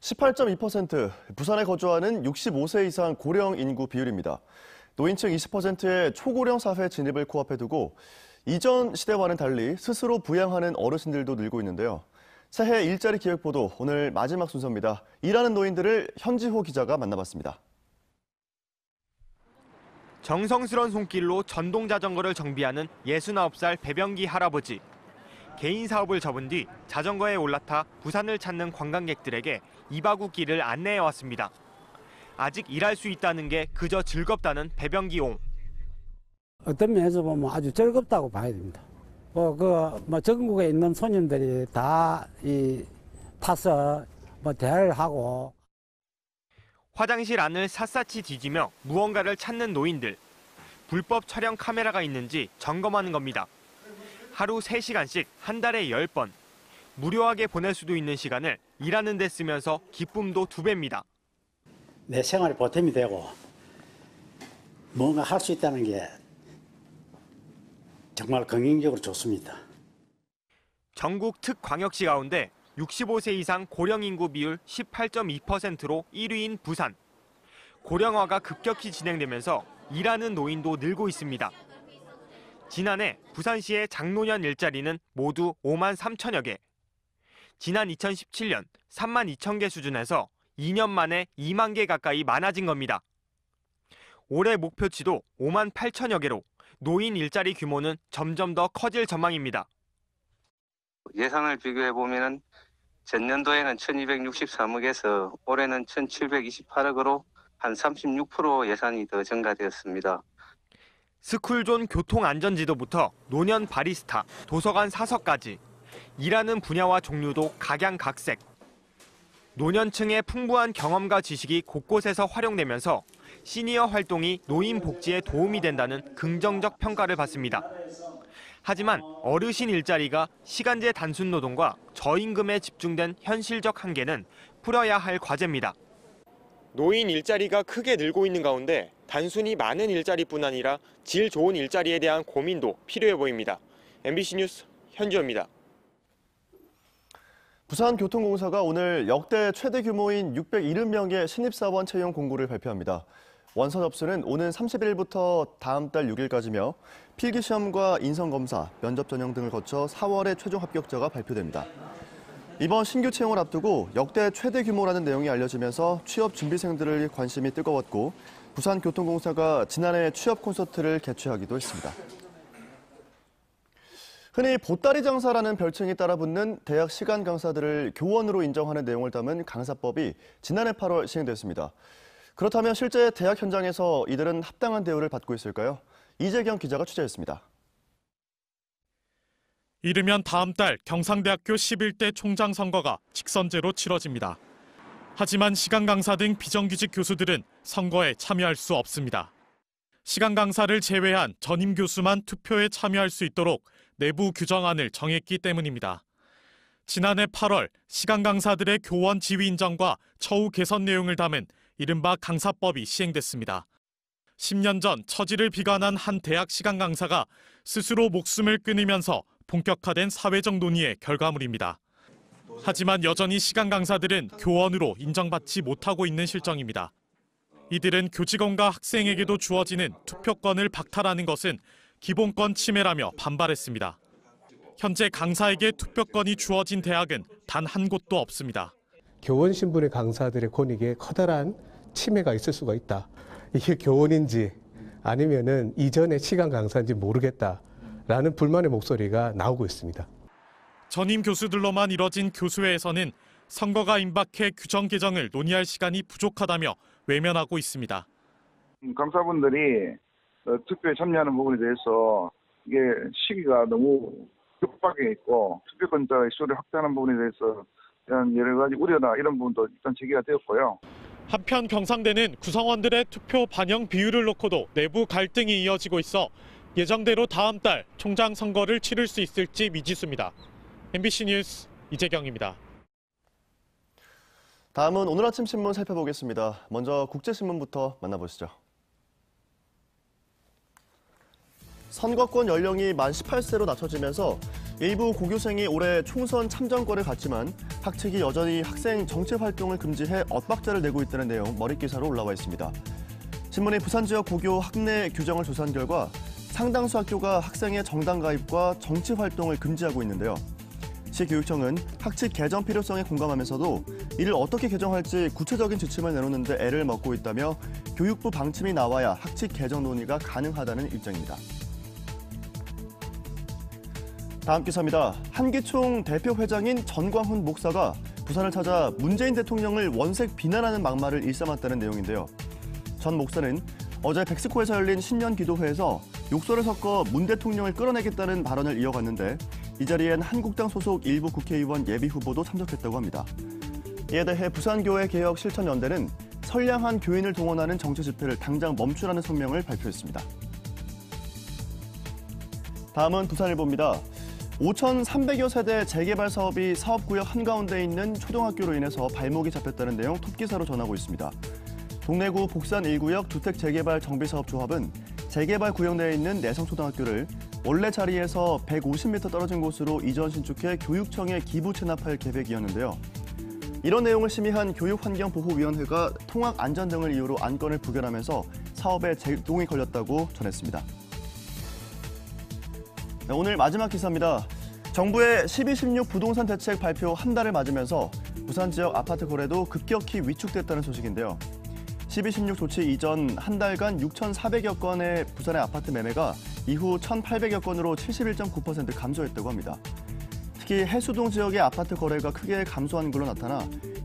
18.2%, 부산에 거주하는 65세 이상 고령 인구 비율입니다. 노인층 20%의 초고령 사회 진입을 코앞에 두고 이전 시대와는 달리 스스로 부양하는 어르신들도 늘고 있는데요. 새해 일자리 기획 보도 오늘 마지막 순서입니다. 일하는 노인들을 현지호 기자가 만나봤습니다. 정성스런 손길로 전동 자전거를 정비하는 69살 배병기 할아버지. 개인 사업을 접은 뒤 자전거에 올라타 부산을 찾는 관광객들에게 이바구 길을 안내해 왔습니다. 아직 일할 수 있다는 게 그저 즐겁다는 배병기옹. 어떤 면에서 보면 아주 즐겁다고 봐야 됩니다. 전국에 있는 손님들이 다 타서 대화를 하고. 화장실 안을 샅샅이 뒤지며 무언가를 찾는 노인들. 불법 촬영 카메라가 있는지 점검하는 겁니다. 하루 3시간씩 한 달에 10번. 무료하게 보낼 수도 있는 시간을 일하는 데 쓰면서 기쁨도 2배입니다. 내 생활에 보탬이 되고 뭔가 할 수 있다는 게 정말 긍정적으로 좋습니다. 전국 특광역시 가운데 65세 이상 고령 인구 비율 18.2%로 1위인 부산. 고령화가 급격히 진행되면서 일하는 노인도 늘고 있습니다. 지난해 부산시의 장노년 일자리는 모두 5만 3천여 개. 지난 2017년 3만 2천 개 수준에서 2년 만에 2만 개 가까이 많아진 겁니다. 올해 목표치도 5만 8천여 개로 노인 일자리 규모는 점점 더 커질 전망입니다. 예산을 비교해보면 전년도에는 1263억에서 올해는 1728억으로 한 36% 예산이 더 증가되었습니다. 스쿨존 교통안전지도부터 노년 바리스타, 도서관 사서까지 일하는 분야와 종류도 각양각색. 노년층의 풍부한 경험과 지식이 곳곳에서 활용되면서 시니어 활동이 노인 복지에 도움이 된다는 긍정적 평가를 받습니다. 하지만 어르신 일자리가 시간제 단순 노동과 저임금에 집중된 현실적 한계는 풀어야 할 과제입니다. 노인 일자리가 크게 늘고 있는 가운데 단순히 많은 일자리뿐 아니라 질 좋은 일자리에 대한 고민도 필요해 보입니다. MBC 뉴스 현주호입니다. 부산교통공사가 오늘 역대 최대 규모인 670명의 신입사원 채용 공고를 발표합니다. 원서 접수는 오는 30일부터 다음 달 6일까지며 필기시험과 인성검사, 면접 전형 등을 거쳐 4월에 최종 합격자가 발표됩니다. 이번 신규 채용을 앞두고 역대 최대 규모라는 내용이 알려지면서 취업 준비생들의 관심이 뜨거웠고 부산교통공사가 지난해 취업 콘서트를 개최하기도 했습니다. 흔히 보따리 장사라는 별칭이 따라붙는 대학 시간 강사들을 교원으로 인정하는 내용을 담은 강사법이 지난해 8월 시행됐습니다. 그렇다면 실제 대학 현장에서 이들은 합당한 대우를 받고 있을까요? 이재경 기자가 취재했습니다. 이르면 다음 달 경상대학교 11대 총장 선거가 직선제로 치러집니다. 하지만 시간 강사 등 비정규직 교수들은 선거에 참여할 수 없습니다. 시간 강사를 제외한 전임 교수만 투표에 참여할 수 있도록 내부 규정안을 정했기 때문입니다. 지난해 8월 시간 강사들의 교원 지위 인정과 처우 개선 내용을 담은 이른바 강사법이 시행됐습니다. 10년 전 처지를 비관한 한 대학 시간 강사가 스스로 목숨을 끊으면서 본격화된 사회적 논의의 결과물입니다. 하지만 여전히 시간 강사들은 교원으로 인정받지 못하고 있는 실정입니다. 이들은 교직원과 학생에게도 주어지는 투표권을 박탈하는 것은 기본권 침해라며 반발했습니다. 현재 강사에게 투표권이 주어진 대학은 단 한 곳도 없습니다. 교원 신분의 강사들의 권익에 커다란 침해가 있을 수가 있다. 이게 교원인지 아니면은 이전에 시간 강사인지 모르겠다라는 불만의 목소리가 나오고 있습니다. 전임 교수들로만 이뤄진 교수회에서는 선거가 임박해 규정 개정을 논의할 시간이 부족하다며 외면하고 있습니다. 강사분들이 투표에 참여하는 부분에 대해서 이게 시기가 너무 급박해 있고 투표권자의 수를 확대하는 부분에 대해서 대한 여러 가지 우려나 이런 부분도 일단 제기가 되었고요. 한편 경상대는 구성원들의 투표 반영 비율을 놓고도 내부 갈등이 이어지고 있어 예정대로 다음 달 총장 선거를 치를 수 있을지 미지수입니다. MBC 뉴스 이재경입니다. 다음은 오늘 아침 신문 살펴보겠습니다. 먼저 국제신문부터 만나보시죠. 선거권 연령이 만 18세로 낮춰지면서 일부 고교생이 올해 총선 참정권을 갖지만 학 측이 여전히 학생 정치 활동을 금지해 엇박자를 내고 있다는 내용 머릿기사로 올라와 있습니다. 신문이 부산 지역 고교 학내 규정을 조사한 결과 상당수 학교가 학생의 정당 가입과 정치 활동을 금지하고 있는데요. 시교육청은 학칙 개정 필요성에 공감하면서도 이를 어떻게 개정할지 구체적인 지침을 내놓는 데 애를 먹고 있다며 교육부 방침이 나와야 학칙 개정 논의가 가능하다는 입장입니다. 다음 기사입니다. 한기총 대표 회장인 전광훈 목사가 부산을 찾아 문재인 대통령을 원색 비난하는 막말을 일삼았다는 내용인데요. 전 목사는 어제 백스코에서 열린 신년 기도회에서 욕설을 섞어 문 대통령을 끌어내겠다는 발언을 이어갔는데 이 자리엔 한국당 소속 일부 국회의원 예비후보도 참석했다고 합니다. 이에 대해 부산교회개혁실천연대는 선량한 교인을 동원하는 정치 집회를 당장 멈추라는 성명을 발표했습니다. 다음은 부산일보입니다. 5,300여 세대 재개발 사업이 사업구역 한가운데 있는 초등학교로 인해서 발목이 잡혔다는 내용 톱기사로 전하고 있습니다. 동래구 복산 1구역 주택재개발 정비사업조합은 재개발 구역 내에 있는 내성초등학교를 원래 자리에서 150m 떨어진 곳으로 이전 신축해 교육청에 기부 체납할 계획이었는데요. 이런 내용을 심의한 교육환경보호위원회가 통학 안전 등을 이유로 안건을 부결하면서 사업에 제동이 걸렸다고 전했습니다. 네, 오늘 마지막 기사입니다. 정부의 12.16 부동산 대책 발표 한 달을 맞으면서 부산 지역 아파트 거래도 급격히 위축됐다는 소식인데요. 12.16 조치 이전 한 달간 6,400여 건의 부산의 아파트 매매가 이후 1,800여 건으로 71.9% 감소했다고 합니다. 특히 해수동 지역의 아파트 거래가 크게 감소한 걸로 나타나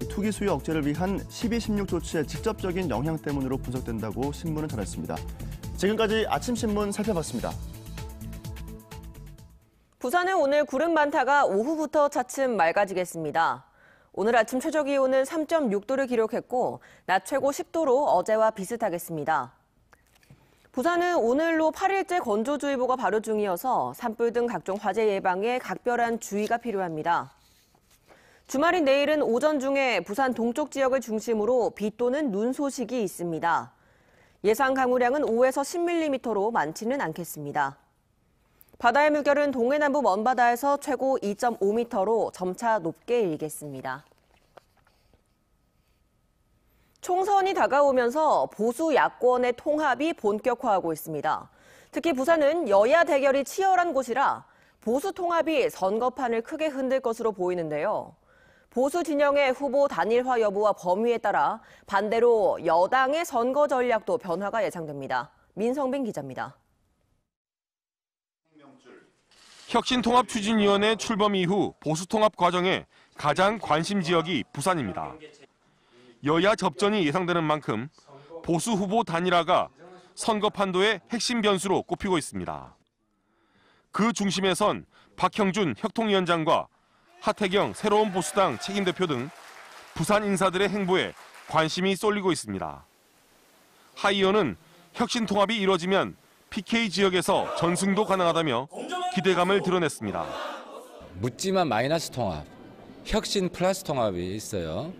투기 수요 억제를 위한 12.16 조치의 직접적인 영향 때문으로 분석된다고 신문은 전했습니다. 지금까지 아침신문 살펴봤습니다. 부산은 오늘 구름 많다가 오후부터 차츰 맑아지겠습니다. 오늘 아침 최저 기온은 3.6도를 기록했고 낮 최고 10도로 어제와 비슷하겠습니다. 부산은 오늘로 8일째 건조주의보가 발효 중이어서 산불 등 각종 화재 예방에 각별한 주의가 필요합니다. 주말인 내일은 오전 중에 부산 동쪽 지역을 중심으로 비 또는 눈 소식이 있습니다. 예상 강우량은 5에서 10mm로 많지는 않겠습니다. 바다의 물결은 동해남부 먼바다에서 최고 2.5m로 점차 높게 일겠습니다. 총선이 다가오면서 보수 야권의 통합이 본격화하고 있습니다. 특히 부산은 여야 대결이 치열한 곳이라 보수 통합이 선거판을 크게 흔들 것으로 보이는데요. 보수 진영의 후보 단일화 여부와 범위에 따라 반대로 여당의 선거 전략도 변화가 예상됩니다. 민성빈 기자입니다. 혁신통합추진위원회 출범 이후 보수통합 과정에 가장 관심 지역이 부산입니다. 여야 접전이 예상되는 만큼 보수 후보 단일화가 선거 판도의 핵심 변수로 꼽히고 있습니다. 그 중심에선 박형준 혁통위원장과 하태경 새로운 보수당 책임대표 등 부산 인사들의 행보에 관심이 쏠리고 있습니다. 하 의원은 혁신통합이 이뤄지면 PK 지역에서 전승도 가능하다며 기대감을 드러냈습니다. 묻지만 마이너스 통합, 혁신 플러스 통합이 있어요.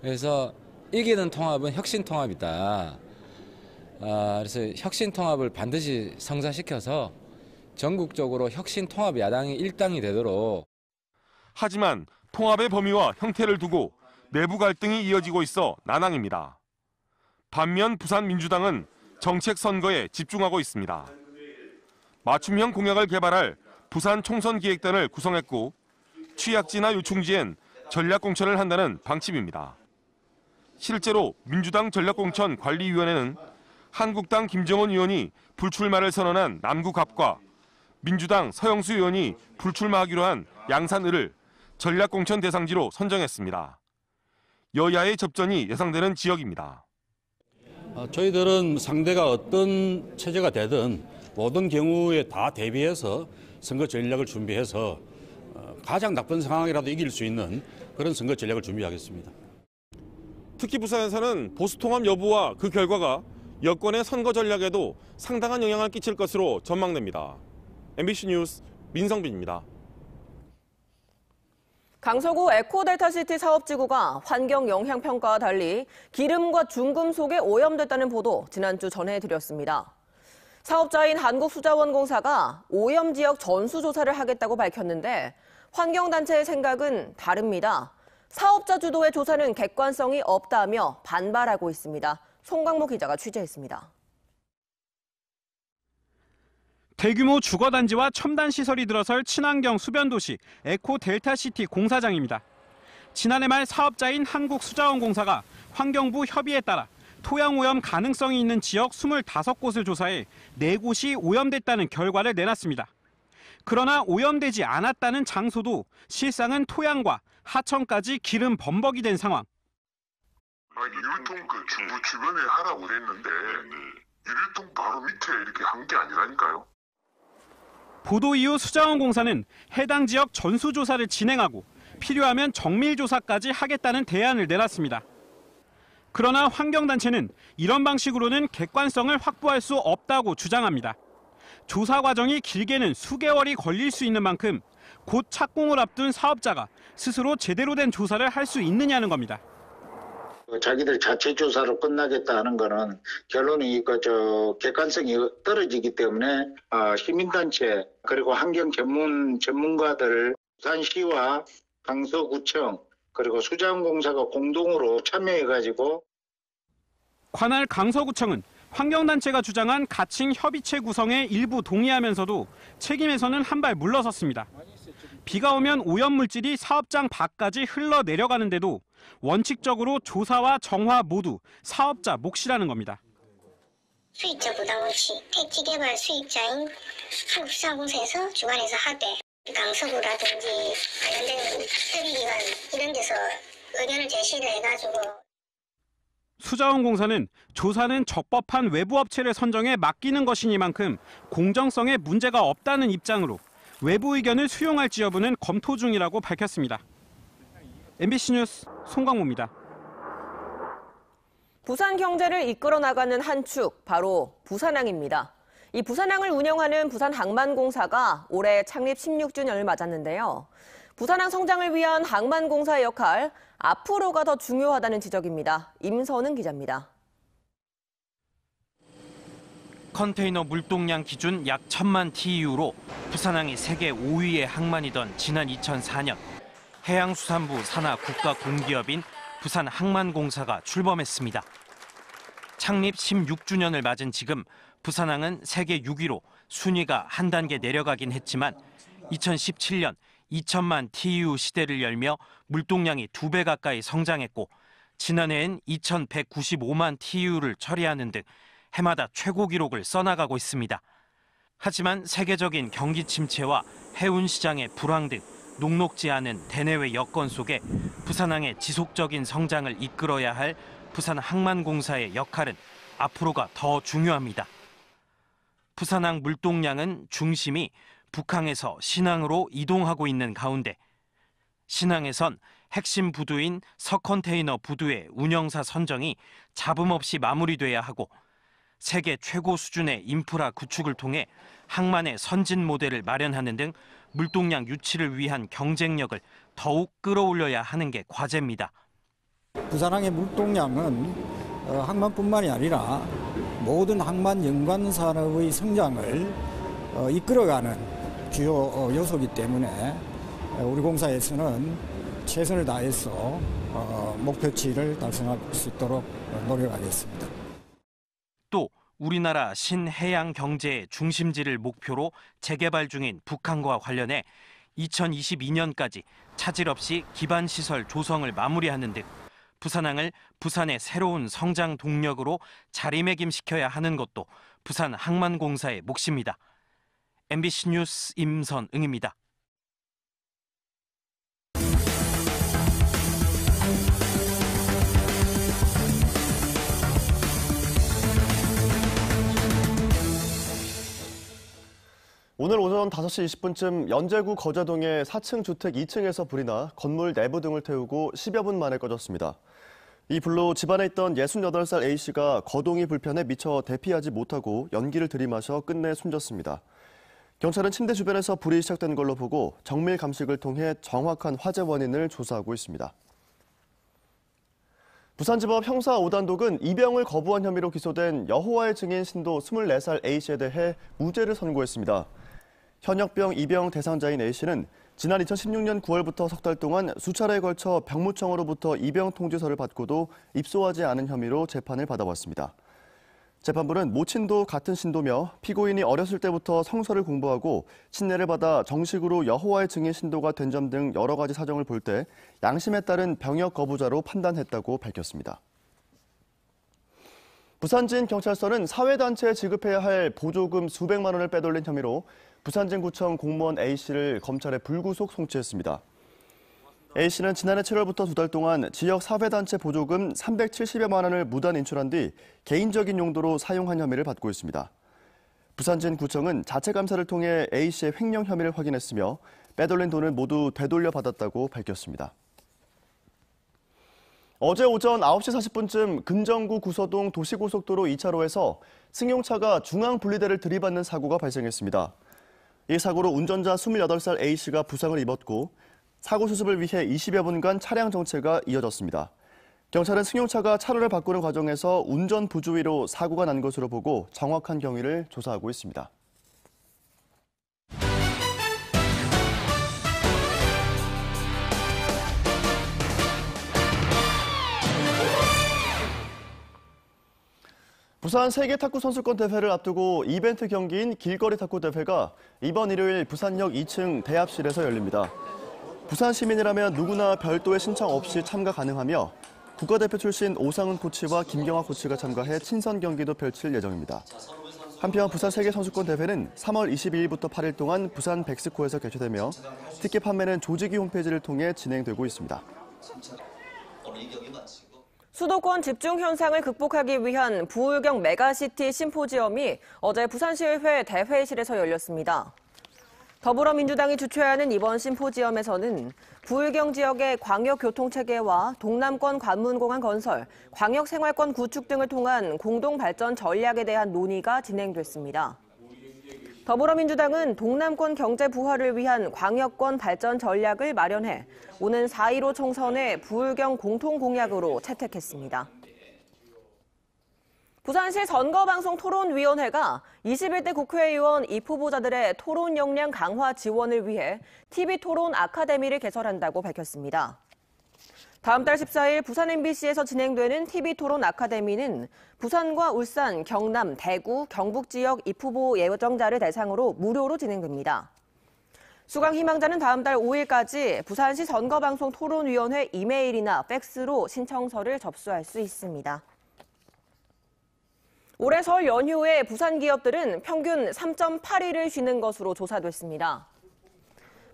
그래서 이기는 통합은 혁신 통합이다. 그래서 혁신 통합을 반드시 성사시켜서 전국적으로 혁신 통합 야당이 일당이 되도록. 하지만 통합의 범위와 형태를 두고 내부 갈등이 이어지고 있어 난항입니다. 반면 부산 민주당은 정책 선거에 집중하고 있습니다. 맞춤형 공약을 개발할 부산 총선 기획단을 구성했고 취약지나 요충지엔 전략공천을 한다는 방침입니다. 실제로 민주당 전략공천관리위원회는 한국당 김정은 의원이 불출마를 선언한 남구갑과 민주당 서영수 의원이 불출마하기로 한 양산을을 전략공천 대상지로 선정했습니다. 여야의 접전이 예상되는 지역입니다. 저희들은 상대가 어떤 체제가 되든 모든 경우에 다 대비해서 선거 전략을 준비해서 가장 나쁜 상황이라도 이길 수 있는 그런 선거 전략을 준비하겠습니다. 특히 부산에서는 보수통합 여부와 그 결과가 여권의 선거 전략에도 상당한 영향을 끼칠 것으로 전망됩니다. MBC 뉴스 민성빈입니다. 강서구 에코델타시티 사업지구가 환경영향평가와 달리 기름과 중금속에 오염됐다는 보도 지난주 전해드렸습니다. 사업자인 한국수자원공사가 오염 지역 전수조사를 하겠다고 밝혔는데 환경단체의 생각은 다릅니다. 사업자 주도의 조사는 객관성이 없다며 반발하고 있습니다. 송광모 기자가 취재했습니다. 대규모 주거단지와 첨단시설이 들어설 친환경 수변도시 에코 델타시티 공사장입니다. 지난해 말 사업자인 한국수자원공사가 환경부 협의에 따라 토양오염 가능성이 있는 지역 25곳을 조사해 4곳이 오염됐다는 결과를 내놨습니다. 그러나 오염되지 않았다는 장소도 실상은 토양과 하천까지 기름 범벅이 된 상황. 유리통 중부 주변에 하라고 그랬는데 유리통 바로 밑에 이렇게 한 게 아니라니까요. 보도 이후 수자원공사는 해당 지역 전수조사를 진행하고 필요하면 정밀조사까지 하겠다는 대안을 내놨습니다. 그러나 환경단체는 이런 방식으로는 객관성을 확보할 수 없다고 주장합니다. 조사 과정이 길게는 수개월이 걸릴 수 있는 만큼 곧 착공을 앞둔 사업자가 스스로 제대로 된 조사를 할 수 있느냐는 겁니다. 자기들 자체 조사로 끝나겠다 하는 거는 결론이 객관성이 떨어지기 때문에 시민단체 그리고 환경 전문가들 부산시와 강서구청 그리고 수자원공사가 공동으로 참여해가지고 관할 강서구청은 환경단체가 주장한 가칭 협의체 구성에 일부 동의하면서도 책임에서는 한 발 물러섰습니다. 비가 오면 오염물질이 사업장 밖까지 흘러내려가는데도 원칙적으로 조사와 정화 모두 사업자 몫이라는 겁니다. 수입자 부담 없이 택지개발 수입자인 한국수자원공사에서 주관해서 하되 강서구라든지 관련된 협의기관 이런 데서 의견을 제시를 해가지고 수자원공사는 조사는 적법한 외부 업체를 선정해 맡기는 것이니만큼 공정성에 문제가 없다는 입장으로 외부 의견을 수용할지 여부는 검토 중이라고 밝혔습니다. MBC 뉴스 송광모입니다. 부산 경제를 이끌어 나가는 한 축, 바로 부산항입니다. 이 부산항을 운영하는 부산항만공사가 올해 창립 16주년을 맞았는데요. 부산항 성장을 위한 항만공사의 역할, 앞으로가 더 중요하다는 지적입니다. 임선은 기자입니다. 컨테이너 물동량 기준 약 1000만 TEU로 부산항이 세계 5위의 항만이던 지난 2004년 해양수산부 산하 국가공기업인 부산항만공사가 출범했습니다. 창립 16주년을 맞은 지금 부산항은 세계 6위로 순위가 한 단계 내려가긴 했지만 2017년 2000만 TEU 시대를 열며 물동량이 2배 가까이 성장했고 지난해엔 2195만 TEU를 처리하는 등 해마다 최고 기록을 써나가고 있습니다. 하지만 세계적인 경기 침체와 해운 시장의 불황 등 녹록지 않은 대내외 여건 속에 부산항의 지속적인 성장을 이끌어야 할 부산항만공사의 역할은 앞으로가 더 중요합니다. 부산항 물동량은 중심이 북항에서 신항으로 이동하고 있는 가운데 신항에선 핵심 부두인 서컨테이너 부두의 운영사 선정이 잡음 없이 마무리돼야 하고 세계 최고 수준의 인프라 구축을 통해 항만의 선진 모델을 마련하는 등 물동량 유치를 위한 경쟁력을 더욱 끌어올려야 하는 게 과제입니다. 부산항의 물동량은 항만뿐만이 아니라 모든 항만 연관 산업의 성장을 이끌어가는 주요 요소이기 때문에 우리 공사에서는 최선을 다해서 목표치를 달성할 수 있도록 노력하겠습니다. 또 우리나라 신해양 경제의 중심지를 목표로 재개발 중인 북항과 관련해 2022년까지 차질 없이 기반 시설 조성을 마무리하는 등 부산항을 부산의 새로운 성장 동력으로 자리매김시켜야 하는 것도 부산항만공사의 몫입니다. MBC 뉴스 임선응입니다. 오늘 오전 5시 20분쯤 연제구 거제동의 4층 주택 2층에서 불이 나 건물 내부 등을 태우고 10여 분 만에 꺼졌습니다. 이 불로 집안에 있던 68살 A씨가 거동이 불편해 미처 대피하지 못하고 연기를 들이마셔 끝내 숨졌습니다. 경찰은 침대 주변에서 불이 시작된 걸로 보고 정밀 감식을 통해 정확한 화재 원인을 조사하고 있습니다. 부산지법 형사 5단독은 입영을 거부한 혐의로 기소된 여호와의 증인 신도 24살 A씨에 대해 무죄를 선고했습니다. 현역병 입영 대상자인 A씨는 지난 2016년 9월부터 석 달 동안 수차례에 걸쳐 병무청으로부터 입영 통지서를 받고도 입소하지 않은 혐의로 재판을 받아왔습니다. 재판부는 모친도 같은 신도며 피고인이 어렸을 때부터 성서를 공부하고 친례를 받아 정식으로 여호와의 증인 신도가 된 점 등 여러 가지 사정을 볼 때 양심에 따른 병역 거부자로 판단했다고 밝혔습니다. 부산진경찰서는 사회단체에 지급해야 할 보조금 수백만 원을 빼돌린 혐의로 부산진구청 공무원 A씨를 검찰에 불구속 송치했습니다. A씨는 지난해 7월부터 2달 동안 지역 사회단체 보조금 370여만 원을 무단 인출한 뒤 개인적인 용도로 사용한 혐의를 받고 있습니다. 부산진구청은 자체 감사를 통해 A씨의 횡령 혐의를 확인했으며 빼돌린 돈을 모두 되돌려 받았다고 밝혔습니다. 어제 오전 9시 40분쯤 금정구 구서동 도시고속도로 2차로에서 승용차가 중앙분리대를 들이받는 사고가 발생했습니다. 이 사고로 운전자 28살 A씨가 부상을 입었고 사고 수습을 위해 20여 분간 차량 정체가 이어졌습니다. 경찰은 승용차가 차로를 바꾸는 과정에서 운전 부주의로 사고가 난 것으로 보고 정확한 경위를 조사하고 있습니다. 부산 세계탁구선수권 대회를 앞두고 이벤트 경기인 길거리 탁구 대회가 이번 일요일 부산역 2층 대합실에서 열립니다. 부산 시민이라면 누구나 별도의 신청 없이 참가 가능하며 국가대표 출신 오상훈 코치와 김경화 코치가 참가해 친선 경기도 펼칠 예정입니다. 한편 부산 세계선수권 대회는 3월 22일부터 8일 동안 부산 백스코에서 개최되며 티켓 판매는 조직위 홈페이지를 통해 진행되고 있습니다. 수도권 집중 현상을 극복하기 위한 부울경 메가시티 심포지엄이 어제 부산시의회 대회실에서 열렸습니다. 더불어민주당이 주최하는 이번 심포지엄에서는 부울경 지역의 광역교통체계와 동남권 관문공항 건설, 광역생활권 구축 등을 통한 공동발전 전략에 대한 논의가 진행됐습니다. 더불어민주당은 동남권 경제 부활을 위한 광역권 발전 전략을 마련해 오는 4.15 총선의 부울경 공통공약으로 채택했습니다. 부산시 선거방송토론위원회가 21대 국회의원 입후보자들의 토론 역량 강화 지원을 위해 TV토론 아카데미를 개설한다고 밝혔습니다. 다음 달 14일 부산 MBC에서 진행되는 TV토론 아카데미는 부산과 울산, 경남, 대구, 경북 지역 입후보 예정자를 대상으로 무료로 진행됩니다. 수강 희망자는 다음 달 5일까지 부산시 선거방송토론위원회 이메일이나 팩스로 신청서를 접수할 수 있습니다. 올해 설 연휴에 부산 기업들은 평균 3.8일을 쉬는 것으로 조사됐습니다.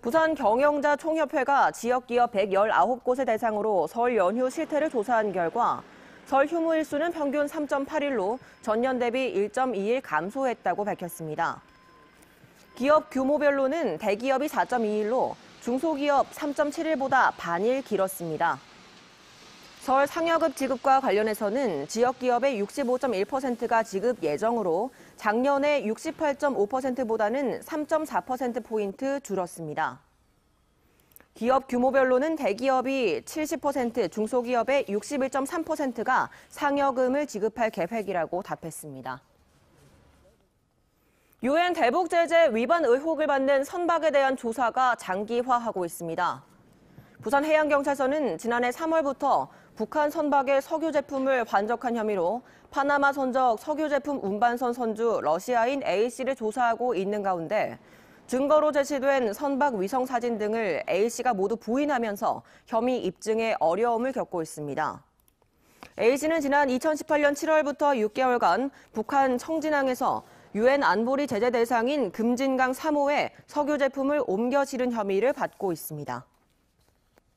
부산 경영자 총협회가 지역기업 119곳을 대상으로 설 연휴 실태를 조사한 결과 설 휴무 일수는 평균 3.8일로 전년 대비 1.2일 감소했다고 밝혔습니다. 기업 규모별로는 대기업이 4.2일로 중소기업 3.7일보다 반일 길었습니다. 설 상여급 지급과 관련해서는 지역기업의 65.1%가 지급 예정으로 작년의 68.5%보다는 3.4%포인트 줄었습니다. 기업 규모별로는 대기업이 70%, 중소기업의 61.3%가 상여금을 지급할 계획이라고 답했습니다. 유엔 대북 제재 위반 의혹을 받는 선박에 대한 조사가 장기화하고 있습니다. 부산해양경찰서는 지난해 3월부터 북한 선박의 석유 제품을 환적한 혐의로 파나마 선적 석유 제품 운반선 선주 러시아인 A씨를 조사하고 있는 가운데 증거로 제시된 선박 위성 사진 등을 A씨가 모두 부인하면서 혐의 입증에 어려움을 겪고 있습니다. A씨는 지난 2018년 7월부터 6개월간 북한 청진항에서 유엔 안보리 제재 대상인 금진강 3호에 석유 제품을 옮겨 실은 혐의를 받고 있습니다.